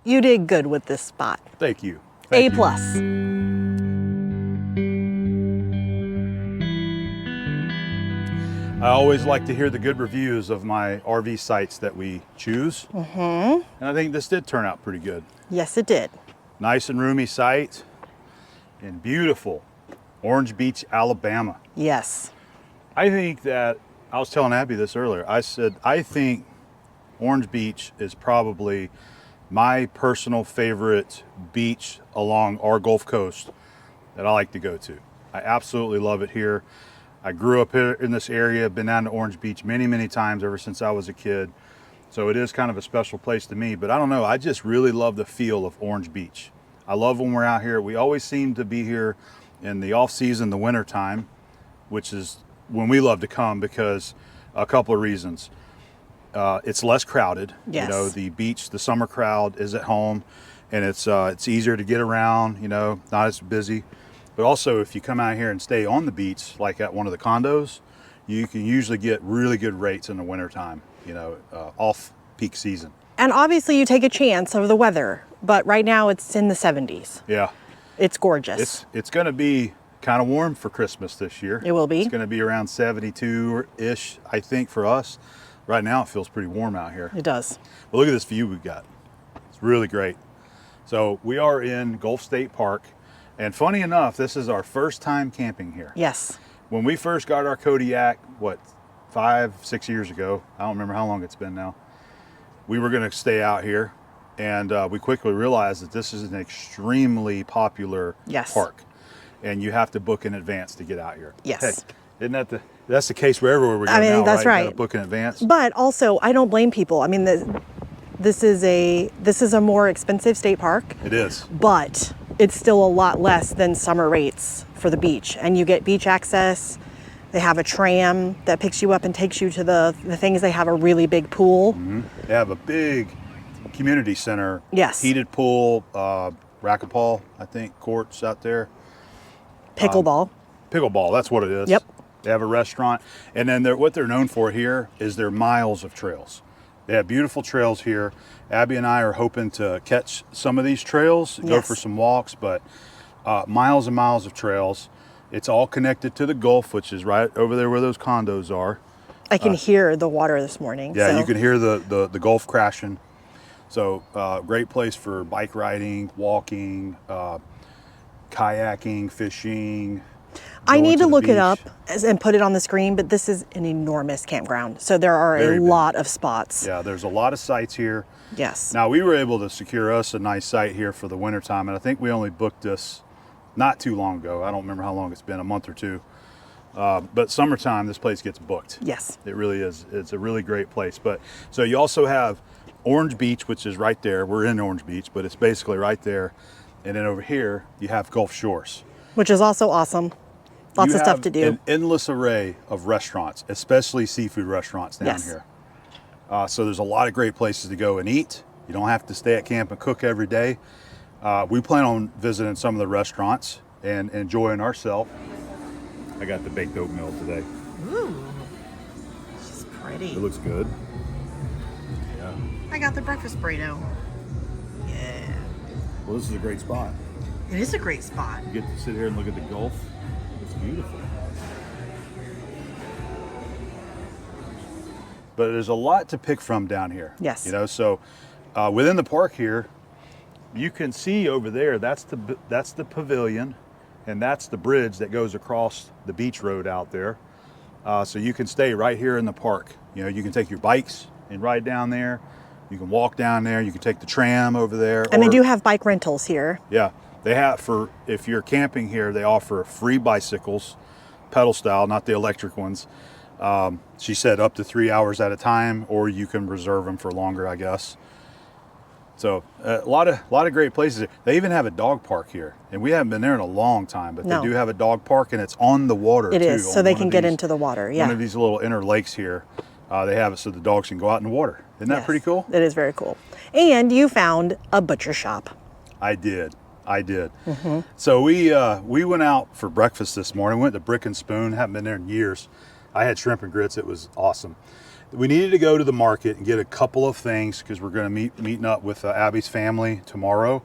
You did good with this spot. Thank you. A Thank you. plus. I always like to hear the good reviews of my RV sites that we choose. And I think this did turn out pretty good. Yes, it did. Nice and roomy site in beautiful Orange Beach, Alabama. Yes. I think that, I was telling Abby this earlier, I said, I think Orange Beach is probably my personal favorite beach along our Gulf Coast that I like to go to. I absolutely love it here. I grew up here in this area, been down to Orange Beach many, many times ever since I was a kid. So it is kind of a special place to me, but I don't know, I just really love the feel of Orange Beach. I love when we're out here. We always seem to be here in the off season, the winter time, which is when we love to come because a couple of reasons. It's less crowded. Yes. You know, the beach, the summer crowd is at home, and it's easier to get around, you know, not as busy. But also, if you come out here and stay on the beach, like at one of the condos, you can usually get really good rates in the wintertime, you know, off peak season. And obviously you take a chance of the weather, but right now it's in the 70s. Yeah. It's gorgeous. It's going to be kind of warm for Christmas this year. It will be. It's going to be around 72-ish, I think, for us. Right now, it feels pretty warm out here. It does. But look at this view we've got. It's really great. So we are in Gulf State Park. And funny enough, this is our first time camping here. Yes. When we first got our Kodiak, what, 5-6 years ago, I don't remember how long it's been now, we were going to stay out here. And we quickly realized that this is an extremely popular Yes. park. And you have to book in advance to get out here. Yes. Heck, isn't that's the case where everywhere we go now, that's right? You right. gotta book in advance. But also, I don't blame people. I mean, this is a more expensive state park, It is. but it's still a lot less than summer rates for the beach. And you get beach access. They have a tram that picks you up and takes you to the things. They have a really big pool. They have a big community center. Yes. Heated pool, racquetball, I think, courts out there. Pickleball. Pickleball, that's what it is. Yep. They have a restaurant. And then what they're known for here is their miles of trails. They have beautiful trails here. Abby and I are hoping to catch some of these trails, go Yes. for some walks, but miles and miles of trails. It's all connected to the Gulf, which is right over there where those condos are. I can hear the water this morning. Yeah, so. you can hear the Gulf crashing. So great place for bike riding, walking, kayaking, fishing. I going need to the look it beach. up and put it on the screen, but this is an enormous campground. So there are Very a big. lot of spots. Yeah, there's a lot of sites here. Yes. Now, we were able to secure us a nice site here for the wintertime, and I think we only booked this not too long ago. I don't remember how long it's been, a month or two. But summertime, this place gets booked. Yes. It really is. It's a really great place. But so you also have Orange Beach, which is right there. We're in Orange Beach, but it's basically right there. And then over here, you have Gulf Shores. Which is also awesome. Lots You of stuff have to do. An endless array of restaurants, especially seafood restaurants down Yes. here. So there's a lot of great places to go and eat. You don't have to stay at camp and cook every day. We plan on visiting some of the restaurants and enjoying ourselves. I got the baked oatmeal today. Ooh, she's pretty. It looks good. Yeah. I got the breakfast burrito. Yeah. Well, this is a great spot. It is a great spot. You get to sit here and look at the Gulf. It's beautiful. But there's a lot to pick from down here. Yes. You know, so within the park here, you can see over there, that's the pavilion, and that's the bridge that goes across the beach road out there. So you can stay right here in the park. You know, you can take your bikes and ride down there. You can walk down there. You can take the tram over there. And they do have bike rentals here. Yeah, they have if you're camping here, they offer free bicycles, pedal style, not the electric ones. She said up to 3 hours at a time, or you can reserve them for longer, I guess. So a lot of great places. They even have a dog park here, and we haven't been there in a long time, but No. they do have a dog park, and it's on the water. It too, is, so on they one can of get these- into the water. Yeah. One of these little inner lakes here. They have it so the dogs can go out in the water. Isn't that Yes, pretty cool? It is very cool. And you found a butcher shop. I did. Mm-hmm. So we went out for breakfast this morning. Went to Brick and Spoon. Haven't been there in years. I had shrimp and grits. It was awesome. we needed to go to the market and get a couple of things because we're going to meeting up with Abby's family tomorrow.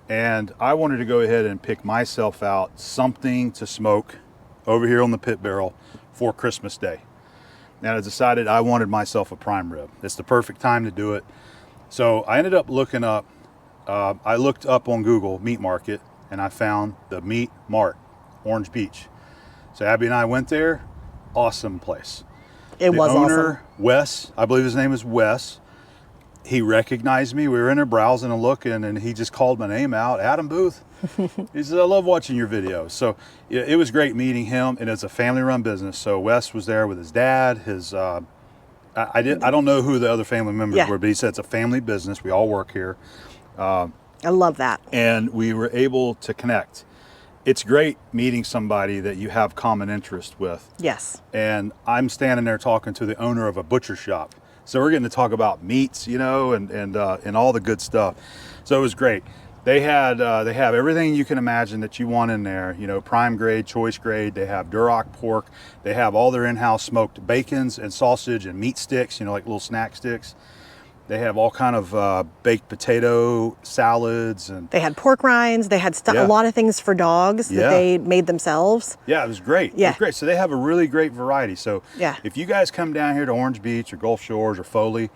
And I wanted to go ahead and pick myself out something to smoke over here on the pit barrel for Christmas Day. And I decided I wanted myself a prime rib. It's the perfect time to do it. So I ended up looking up, I looked up on Google Meat Market, and I found the Meat Mart, Orange Beach. So Abby and I went there. Awesome place. It was awesome. The owner, awesome. Wes, I believe his name is Wes, he recognized me. We were in there browsing and looking, and he just called my name out, Adam Booth. He said, I love watching your videos. So it was great meeting him, and it's a family-run business. So Wes was there with his dad. I don't know who the other family members were, but he said it's a family business. We all work here. I love that. And we were able to connect. It's great meeting somebody that you have common interest with. Yes. And I'm standing there talking to the owner of a butcher shop. So we're getting to talk about meats, you know, and all the good stuff. So it was great. They have everything you can imagine that you want in there, you know, prime grade, choice grade. They have Duroc pork. They have all their in-house smoked bacons and sausage and meat sticks, you know, like little snack sticks. They have all kind of baked potato salads, and they had pork rinds. They had a lot of things for dogs that they made themselves. Yeah, it was great. Yeah. It was great. So they have a really great variety. So if you guys come down here to Orange Beach or Gulf Shores or Foley,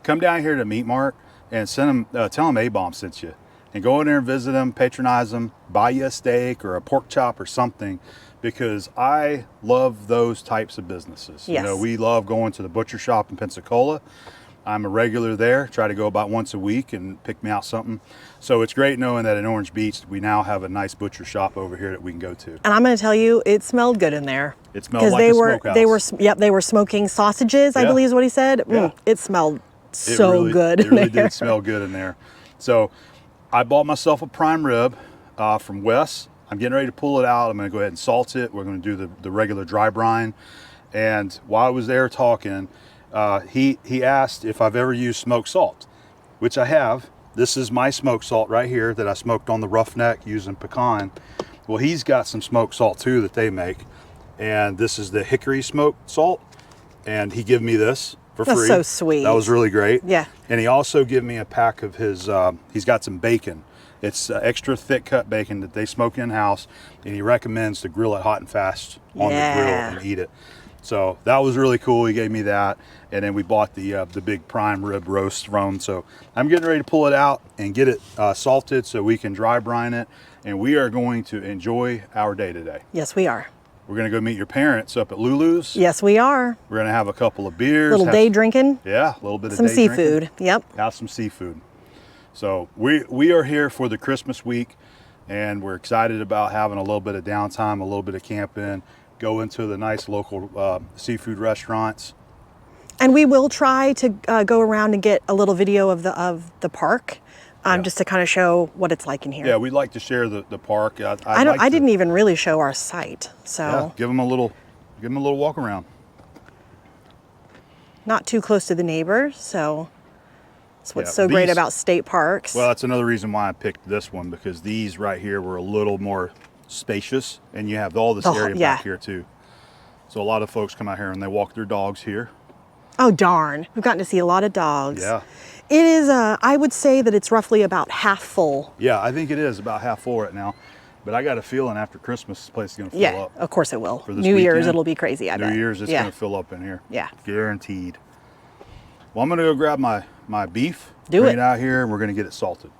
come down here to Meat Mart and tell them Abom sent you. And go in there and visit them, patronize them, buy you a steak or a pork chop or something, because I love those types of businesses. Yes. You know, we love going to the butcher shop in Pensacola. I'm a regular there, try to go about once a week and pick me out something. So it's great knowing that in Orange Beach, we now have a nice butcher shop over here that we can go to. And I'm going to tell you, it smelled good in there. It smelled like a smokehouse. They were smoking sausages, I believe is what he said. Yeah. It smelled so good in there. It really there. did smell good in there. So I bought myself a prime rib from Wes. I'm getting ready to pull it out. I'm going to go ahead and salt it. We're going to do the regular dry brine. And while I was there talking, he asked if I've ever used smoked salt, which I have. This is my smoked salt right here that I smoked on the roughneck using pecan. Well, he's got some smoked salt too that they make. And this is the hickory smoked salt. And he gave me this for free. That's so sweet. That was really great. Yeah. And he also gave me a pack of his, he's got some bacon. It's extra thick cut bacon that they smoke in-house. And he recommends to grill it hot and fast on the grill and eat it. So that was really cool. He gave me that. And then we bought the big prime rib roast from. So I'm getting ready to pull it out and get it salted so we can dry brine it. And we are going to enjoy our day today. Yes, we are. We're going to go meet your parents up at Lulu's. Yes, we are. We're going to have a couple of beers. Little day drinking. Yeah, a little bit of some day seafood. Drinking. Yep. Have some seafood. So we are here for the Christmas week, and we're excited about having a little bit of downtime, a little bit of camping, go into the nice local seafood restaurants. And we will try to go around and get a little video of the park, just to kind of show what it's like in here. Yeah, we'd like to share the park. I didn't even really show our site, so give them a little walk around. Not too close to the neighbors, so that's what's so great about state parks. Well, that's another reason why I picked this one, because these right here were a little more spacious, and you have all this area back here too. So a lot of folks come out here and they walk their dogs here. Oh darn, we've gotten to see a lot of dogs. Yeah. It is, I would say that it's roughly about half full. Yeah, I think it is about half full right now. But I got a feeling after Christmas, this place is going to fill up. Yeah, of course it will. For this New Year's, weekend, it'll be crazy, I bet. New Year's, it's going to fill up in here. Yeah. Guaranteed. Well, I'm going to go grab my beef. Bring it out here, and we're going to get it salted.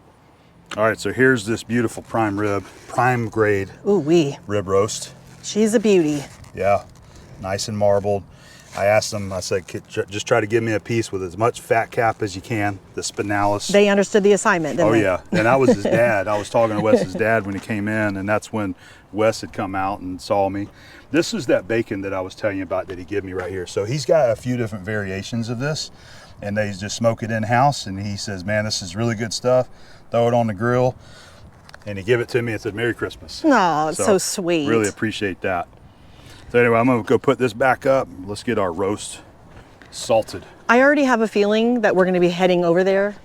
All right, so here's this beautiful prime rib, prime grade rib roast. She's a beauty. Yeah, nice and marbled. I asked them, I said, just try to give me a piece with as much fat cap as you can, the spinalis. They understood the assignment, didn't they? Oh, yeah. And that was his dad. I was talking to Wes's dad when he came in, and that's when Wes had come out and saw me. This is that bacon that I was telling you about that he gave me right here. So he's got a few different variations of this, and they just smoke it in-house, and he says, man, this is really good stuff. Throw it on the grill. And he gave it to me and said, Merry Christmas. Oh, it's so sweet. Really appreciate that. So anyway, I'm going to go put this back up. Let's get our roast salted. I already have a feeling that we're going to be heading over there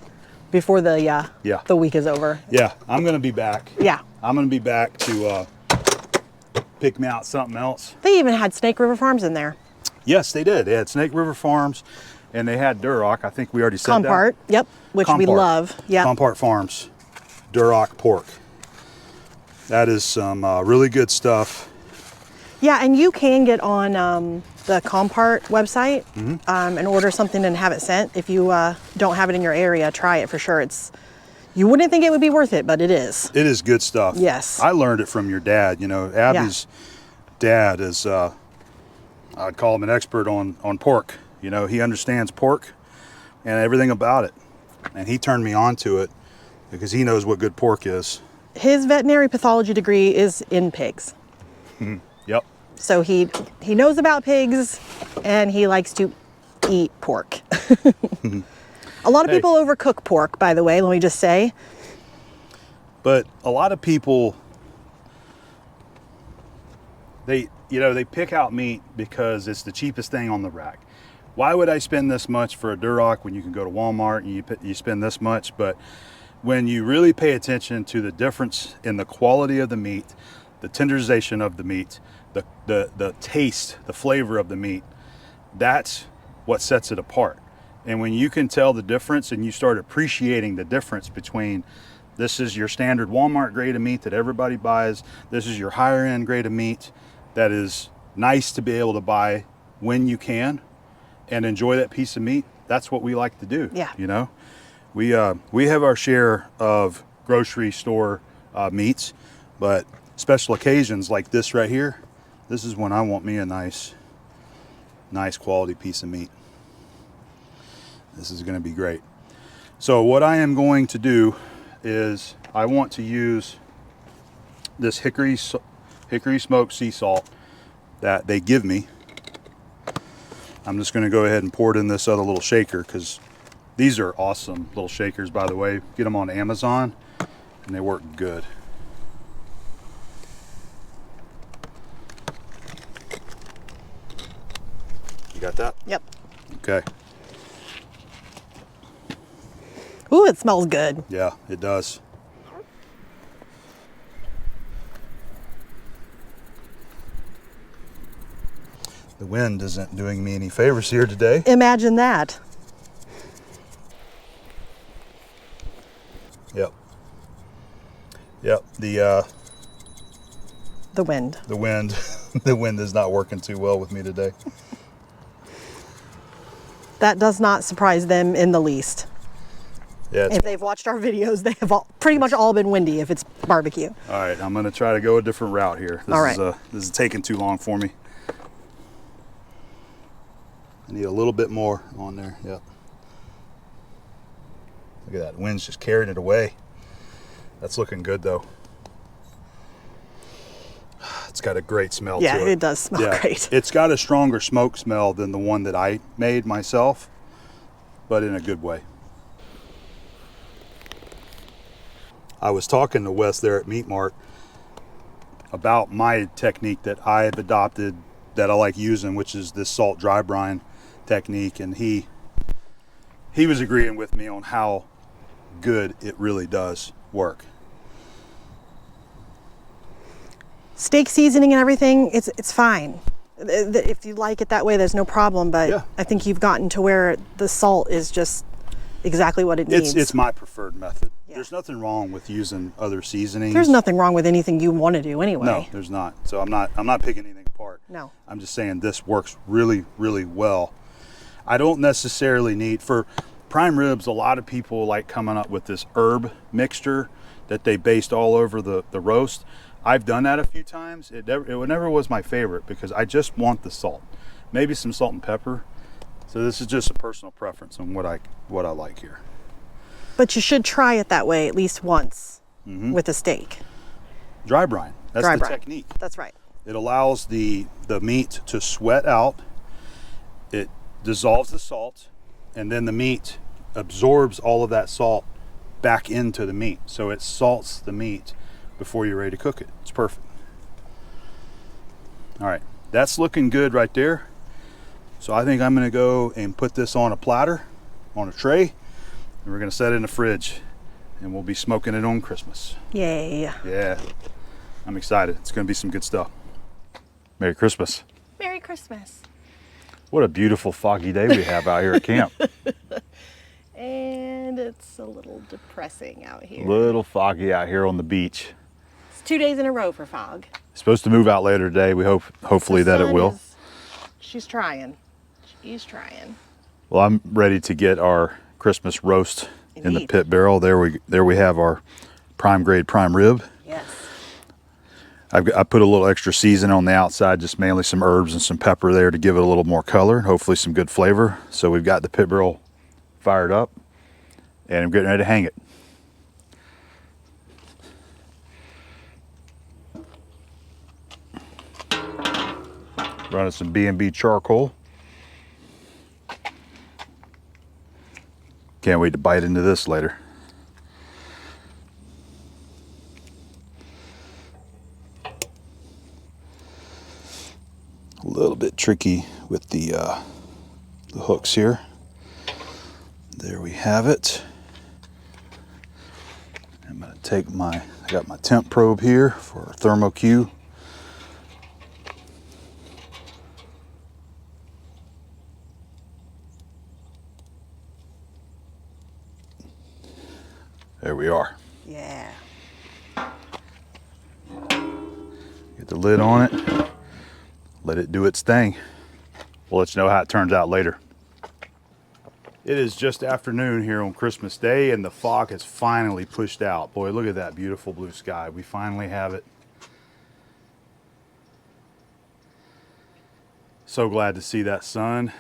before the week is over. Yeah, I'm going to be back. Yeah. I'm going to be back to pick me out something else. They even had Snake River Farms in there. Yes, they did. They had Snake River Farms, and they had Duroc. I think we already said Compart, that. yep, which we Compart. love. Yeah. Compart Farms, Duroc pork. That is some really good stuff. Yeah, and you can get on the Compart website and order something and have it sent. If you don't have it in your area, try it for sure. You wouldn't think it would be worth it, but it is. It is good stuff. Yes. I learned it from your dad. You know, Abby's dad is, I'd call him an expert on pork. You know, he understands pork and everything about it. And he turned me on to it because he knows what good pork is. His veterinary pathology degree is in pigs. Yep. So he knows about pigs and he likes to eat pork. A lot of people overcook pork, by the way, let me just say. But a lot of people, they pick out meat because it's the cheapest thing on the rack. Why would I spend this much for a Duroc when you can go to Walmart and you spend this much? But when you really pay attention to the difference in the quality of the meat, the tenderization of the meat, the taste, the flavor of the meat, that's what sets it apart. And when you can tell the difference and you start appreciating the difference between this is your standard Walmart grade of meat that everybody buys, this is your higher end grade of meat that is nice to be able to buy when you can and enjoy that piece of meat, that's what we like to do. Yeah. You know, we have our share of grocery store meats, but special occasions like this right here, this is when I want me a nice quality piece of meat. This is going to be great. So what I am going to do is I want to use this hickory smoked sea salt that they give me. I'm just going to go ahead and pour it in this other little shaker because these are awesome little shakers, by the way. Get them on Amazon and they work good. You got that? Yep. Okay. Ooh, it smells good. Yeah, it does. The wind isn't doing me any favors here today. Imagine that. Yep. Yep. The wind. the wind the wind is not working too well with me today. That does not surprise them in the least. Yeah. If they've watched our videos, they have pretty much all been windy if it's barbecue. All right, I'm going to try to go a different route here. This is taking too long for me. I need a little bit more on there. Yep. Look at that. The wind's just carrying it away. That's looking good though. It's got a great smell to it. Yeah, it does smell great. It's got a stronger smoke smell than the one that I made myself, but in a good way. I was talking to Wes there at Meat Mart about my technique that I've adopted that I like using, which is this salt dry brine technique, and he was agreeing with me on how good it really does work. Steak seasoning and everything, it's fine. If you like it that way, there's no problem, but Yeah. I think you've gotten to where the salt is just exactly what it needs. It's my preferred method. Yeah. There's nothing wrong with using other seasonings. There's nothing wrong with anything you want to do anyway. No, there's not. So I'm not picking anything apart. No. I'm just saying this works really, really well. I don't necessarily need, for prime ribs, a lot of people like coming up with this herb mixture that they based all over the roast. I've done that a few times. It never was my favorite because I just want the salt. Maybe some salt and pepper. So this is just a personal preference on what I like here. But you should try it that way at least once with a steak. Dry brine. That's Dry the brine. technique. That's right. It allows the meat to sweat out. It dissolves the salt, and then the meat absorbs all of that salt back into the meat. So it salts the meat before you're ready to cook it. It's perfect. All right, that's looking good right there. So I think I'm gonna go and put this on a platter, on a tray, and we're gonna set it in the fridge, and we'll be smoking it on Christmas. Yay. Yeah, I'm excited. It's gonna be some good stuff. Merry Christmas. Merry Christmas. What a beautiful foggy day we have out here at camp. And it's a little depressing out here. Little foggy out here on the beach. It's 2 days in a row for fog. Supposed to move out later today. We hopefully that it will. She's trying. She's trying. Well, I'm ready to get our Christmas roast in the pit barrel. There we have our prime grade prime rib. Yes. I put a little extra season on the outside, just mainly some herbs and some pepper there to give it a little more color, hopefully some good flavor. So we've got the pit barrel fired up and I'm getting ready to hang it. Running some B&B charcoal. Can't wait to bite into this later. A little bit tricky with the hooks here. There we have it. I'm going to take I got my temp probe here for thermo Q. There we are. Yeah. Get the lid on it. Let it do its thing. We'll let you know how it turns out later. It is just afternoon here on Christmas Day and the fog has finally pushed out. Boy, look at that beautiful blue sky. We finally have it. So glad to see that sun.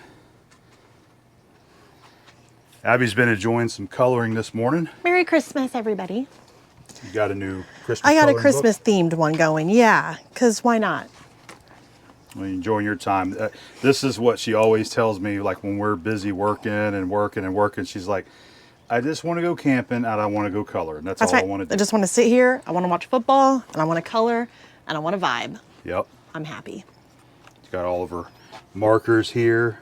Abby's been enjoying some coloring this morning. Merry Christmas, everybody. You got a new Christmas I got a coloring Christmas book? themed one going. Yeah, because why not? Well, enjoying your time. This is what she always tells me, like when we're busy working and working and working, she's like, I just want to go camping and I want to go color. And that's all right. I want to do. I just want to sit here, I want to watch football, and I want to color, and I want to vibe. Yep. I'm happy. She's got all of her markers here.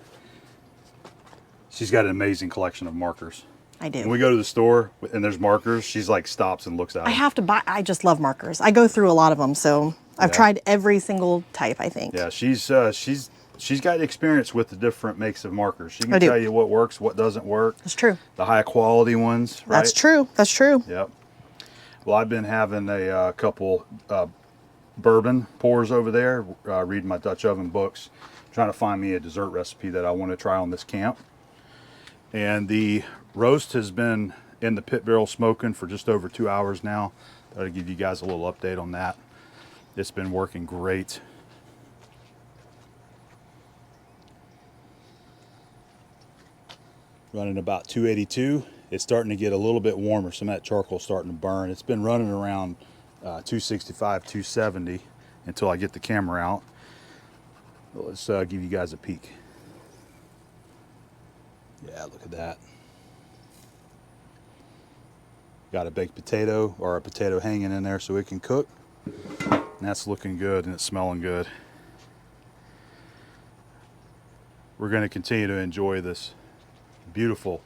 She's got an amazing collection of markers. I do. When we go to the store and there's markers, she's like stops and looks at them. I have to buy, I just love markers. I go through a lot of them, so I've tried every single type, I think. Yeah, she's got experience with the different makes of markers. She can tell you what works, what doesn't work. That's true. The high quality ones, right? That's true. That's true. Yep. Well, I've been having a couple bourbon pours over there, reading my Dutch oven books, trying to find me a dessert recipe that I want to try on this camp. And the roast has been in the pit barrel smoking for just over 2 hours now. Thought I'd give you guys a little update on that. It's been working great. Running about 282. It's starting to get a little bit warmer. Some of that charcoal starting to burn. It's been running around 265, 270 until I get the camera out. Let's give you guys a peek. Yeah, look at that. Got a baked potato or a potato hanging in there so it can cook. And that's looking good and it's smelling good. We're going to continue to enjoy this beautiful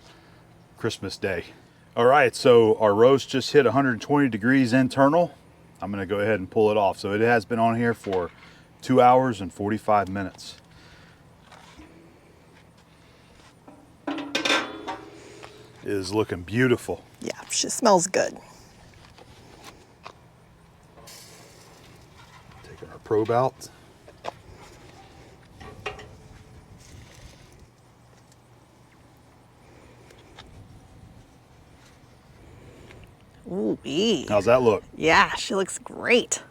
Christmas day. All right, so our roast just hit 120 degrees internal. I'm going to go ahead and pull it off. So it has been on here for 2 hours and 45 minutes. It is looking beautiful. Yeah, she smells good. Taking our probe out. Ooh-wee. How's that look? Yeah, she looks great.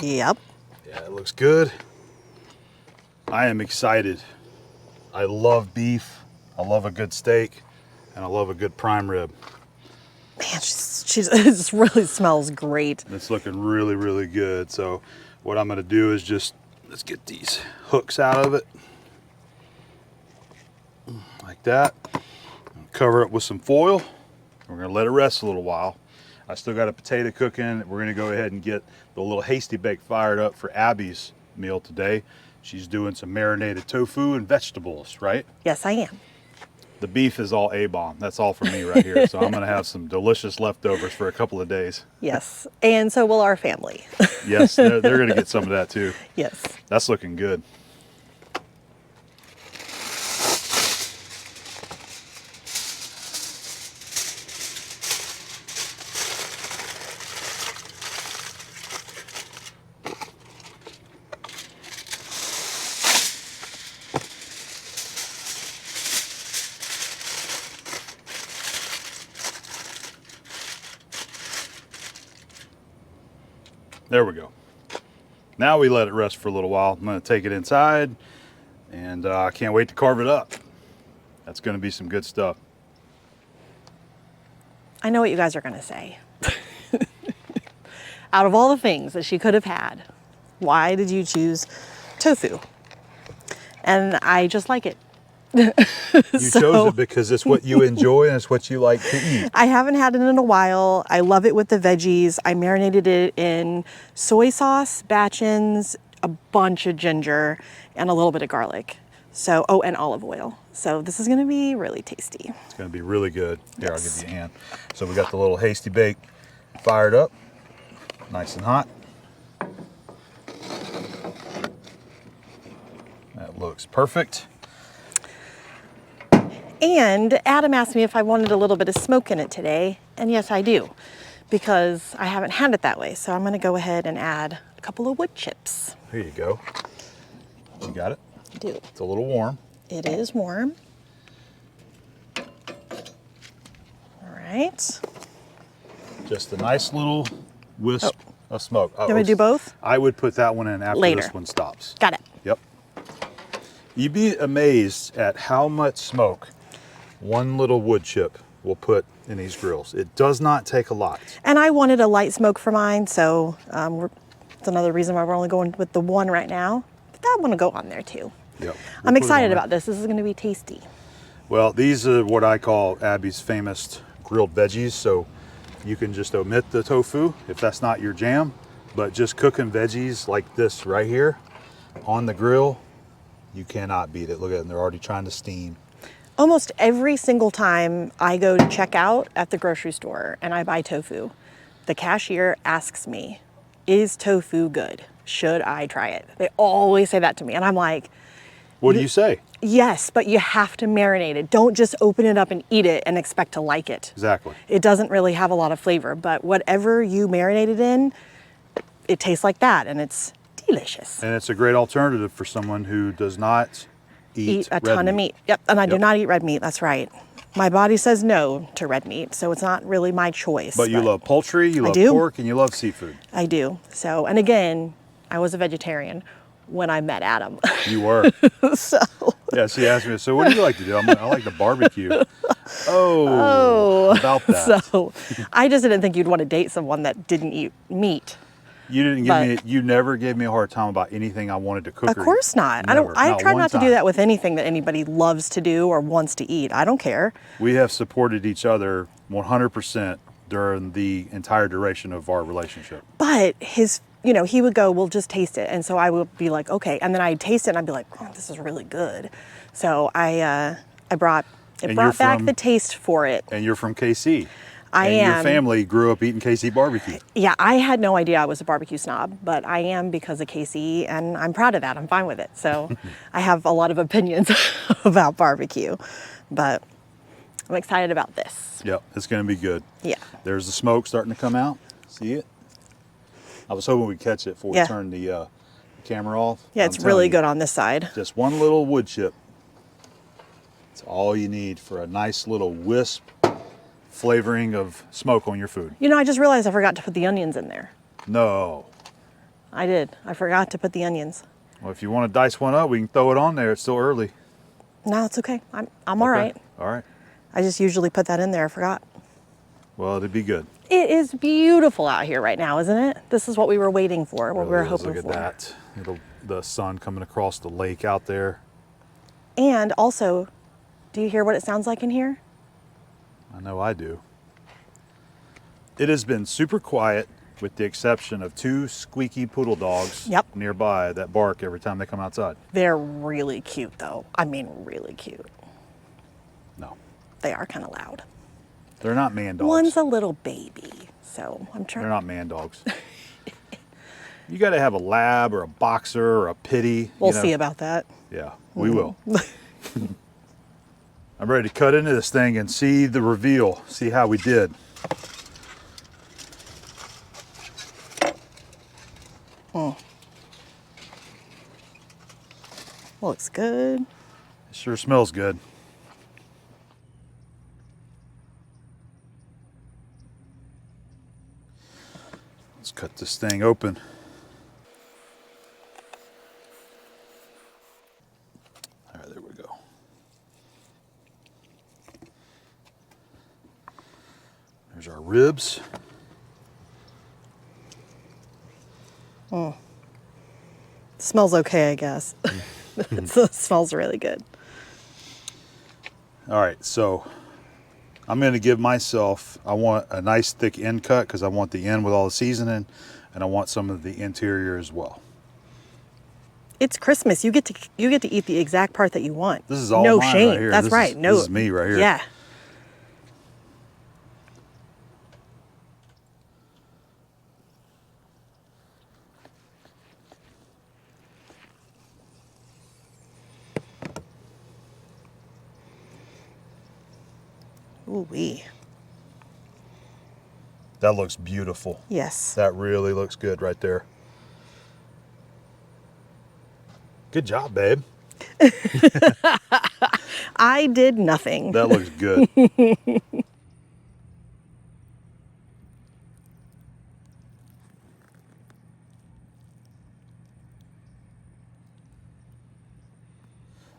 Yep. Yeah, it looks good. I am excited. I love beef. I love a good steak. And I love a good prime rib. Man, it really smells great. It's looking really, really good. So what I'm going to do is let's get these hooks out of it. Like that. Cover it with some foil. We're going to let it rest a little while. I still got a potato cooking. We're going to go ahead and get the little hasty bake fired up for Abby's meal today. She's doing some marinated tofu and vegetables, right? Yes, I am. The beef is all Abom. That's all for me right here. So I'm going to have some delicious leftovers for a couple of days. Yes, and so will our family. Yes, they're going to get some of that too. Yes. That's looking good. There we go. Now we let it rest for a little while. I'm going to take it inside, and I can't wait to carve it up. That's going to be some good stuff. I know what you guys are going to say. Out of all the things that she could have had, why did you choose tofu? And I just like it. You chose it because it's what you enjoy and it's what you like to eat. I haven't had it in a while. I love it with the veggies. I marinated it in soy sauce, batchins, a bunch of ginger, and a little bit of garlic. So, oh, and olive oil. So this is gonna be really tasty. It's gonna be really good. Here, Yes. I'll give you a hand. So we got the little hasty bake fired up, nice and hot. That looks perfect. And Adam asked me if I wanted a little bit of smoke in it today, and yes, I do, because I haven't had it that way. So I'm gonna go ahead and add a couple of wood chips. Here you go. You got it? I do. It's a little warm. It is warm. All right. Just a nice little wisp of smoke. You want me to do both? I would put that one in after Later. this one stops. Got it. Yep. You'd be amazed at how much smoke one little wood chip will put in these grills. It does not take a lot. And I wanted a light smoke for mine, so it's another reason why we're only going with the one right now. But that one will go on there too. Yep. I'm excited about this. This is going to be tasty. Well, these are what I call Abby's famous grilled veggies. So you can just omit the tofu if that's not your jam, but just cooking veggies like this right here on the grill, you cannot beat it. Look at them, they're already trying to steam. Almost every single time I go to check out at the grocery store and I buy tofu, the cashier asks me, is tofu good? Should I try it? They always say that to me. And I'm like, What do you say? yes, but you have to marinate it. Don't just open it up and eat it and expect to like it. Exactly. It doesn't really have a lot of flavor, but whatever you marinate it in, it tastes like that and it's delicious. And it's a great alternative for someone who does not eat A red ton of meat. Yep, and I do Yep. not eat red meat, that's right. My body says no to red meat, so it's not really my choice. But you love poultry, you love do. pork, and you love seafood. I do. So, and again, I was a vegetarian when I met Adam. You were. So, Yeah, she asked me, so what do you like to do? I'm like, I like to barbecue. Oh, about that. so I just didn't think you'd want to date someone that didn't eat meat. You didn't give me, you never gave me a hard time about anything I wanted to cook. Of course not. Never, I try one not to do time. that with anything that anybody loves to do or wants to eat. I don't care. We have supported each other 100% during the entire duration of our relationship. But his, he would go, well, just taste it. And so I would be like, okay. And then I'd taste it and I'd be like, oh, this is really good. So I brought back the taste for it. And you're from KC. I and am. Your family grew up eating KC barbecue. Yeah, I had no idea I was a barbecue snob, but I am because of KC, and I'm proud of that. I'm fine with it. So I have a lot of opinions about barbecue, but I'm excited about this. Yep, it's going to be good. Yeah. There's the smoke starting to come out. See it? I was hoping we'd catch it before we turned the camera off. Yeah, it's really good on this side. Just one little wood chip. It's all you need for a nice little wisp flavoring of smoke on your food. I just realized I forgot to put the onions in there. No. I did. I forgot to put the onions. Well, if you want to dice one up, we can throw it on there. It's still early. No, it's okay. I'm all right. All right. I just usually put that in there. I forgot. Well, it'd be good. It is beautiful out here right now, isn't it? This is what we were waiting for, what we were hoping Look for. at that. The sun coming across the lake out there. And also, do you hear what it sounds like in here? I know I do. It has been super quiet with the exception of 2 squeaky poodle dogs nearby that bark every time they come outside. They're really cute though. I mean, really cute. No. They are kind of loud. They're not man dogs. One's a little baby, so I'm trying. They're not man dogs. You got to have a lab or a boxer or a pitty. We'll see about that. Yeah, we will. I'm ready to cut into this thing and see the reveal, see how we did. Looks good. It sure smells good. Let's cut this thing open. All right, there we go. There's our ribs. Smells okay, I guess. It smells really good. All right, so I'm going to give myself, I want a nice thick end cut because I want the end with all the seasoning, and I want some of the interior as well. It's Christmas. You get to eat the exact part that you want. This is all no mine shame. right here. That's right. No, this is me right here. Yeah. Ooh wee. That looks beautiful. Yes. That really looks good right there. Good job, babe. I did nothing. That looks good.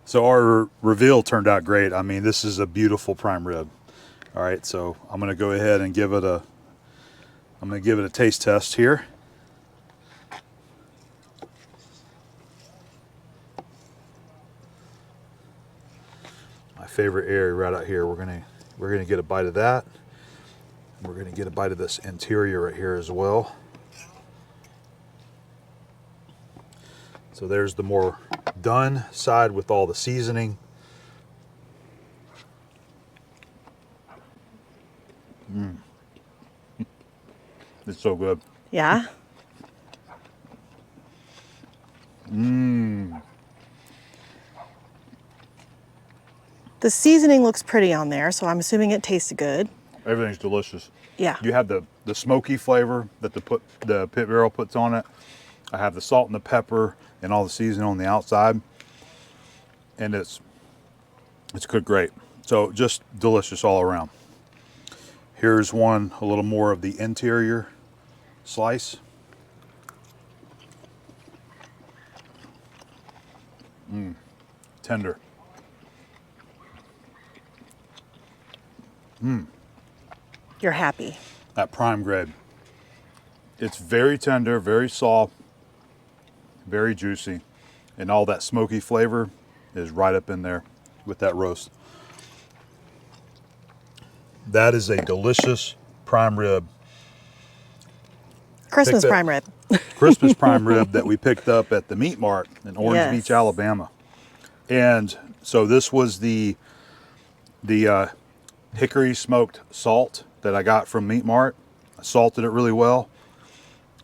So our reveal turned out great. I mean, this is a beautiful prime rib. All right, so I'm going to go ahead and give it a taste test here. My favorite area right out here. We're gonna get a bite of that. We're gonna get a bite of this interior right here as well. So there's the more done side with all the seasoning. It's so good. Yeah. The seasoning looks pretty on there, so I'm assuming it tasted good. Everything's delicious. Yeah. You have the smoky flavor that the pit barrel puts on it. I have the salt and the pepper and all the seasoning on the outside, and it's cooked great. So just delicious all around. Here's one, a little more of the interior slice. Tender. You're happy. That prime rib. It's very tender, very soft, very juicy, and all that smoky flavor is right up in there with that roast. That is a delicious prime rib. Christmas prime rib. Christmas prime rib that we picked up at the Meat Mart in Orange Yes. Beach, Alabama. And so this was the hickory smoked salt that I got from Meat Mart. I salted it really well.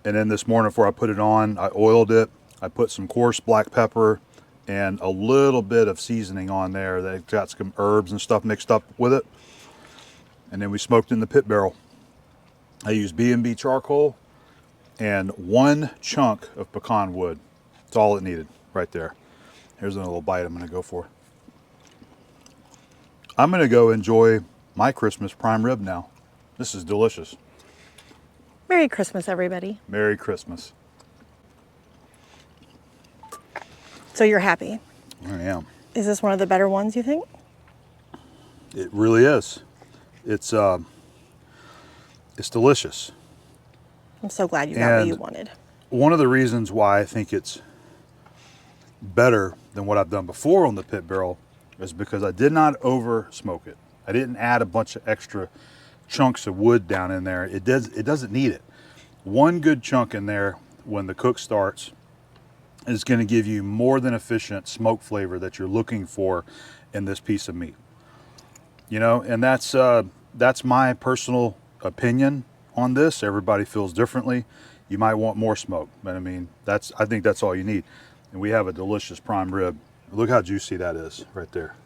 And then this morning before I put it on, I oiled it. I put some coarse black pepper and a little bit of seasoning on there that got some herbs and stuff mixed up with it. And then we smoked in the pit barrel. I used B&B charcoal and 1 chunk of pecan wood. That's all it needed right there. Here's another little bite I'm going to go for. I'm going to go enjoy my Christmas prime rib now. This is delicious. Merry Christmas, everybody. Merry Christmas. So you're happy. I am. Is this one of the better ones, you think? It really is. It's delicious. I'm so glad you got what And you wanted. one of the reasons why I think it's better than what I've done before on the pit barrel is because I did not over smoke it. I didn't add a bunch of extra chunks of wood down in there. It doesn't need it. 1 good chunk in there when the cook starts is going to give you more than efficient smoke flavor that you're looking for in this piece of meat. You know, and that's my personal opinion on this. Everybody feels differently. You might want more smoke, but I mean, I think that's all you need. And we have a delicious prime rib. Look how juicy that is right there.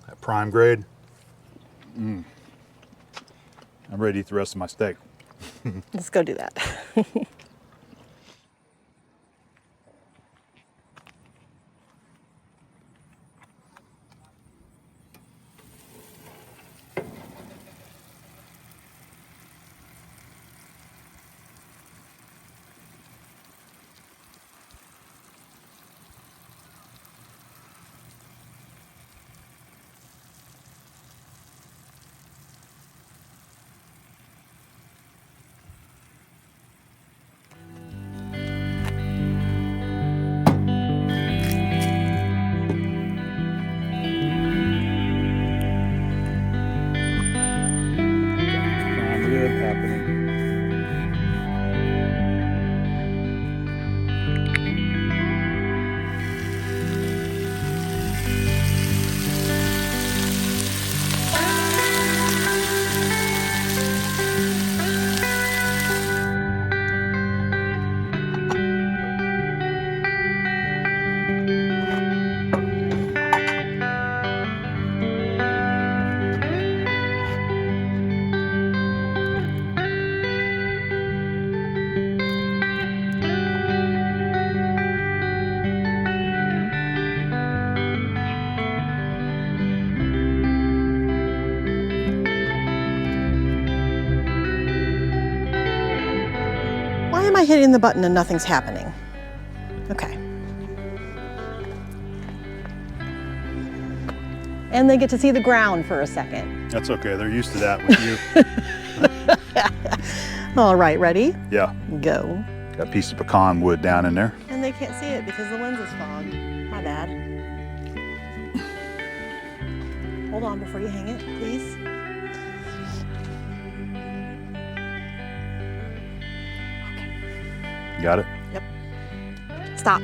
That prime grade. I'm ready to eat the rest of my steak. Let's go do that. Prime rib happening. Why am I hitting the button and nothing's happening? Okay. And they get to see the ground for a second. That's okay. They're used to that with you. All right, ready? Yeah. Go. Got a piece of pecan wood down in there. And they can't see it because the lens is fogged. My bad. Hold on before you hang it, please. Got it? Yep. Stop.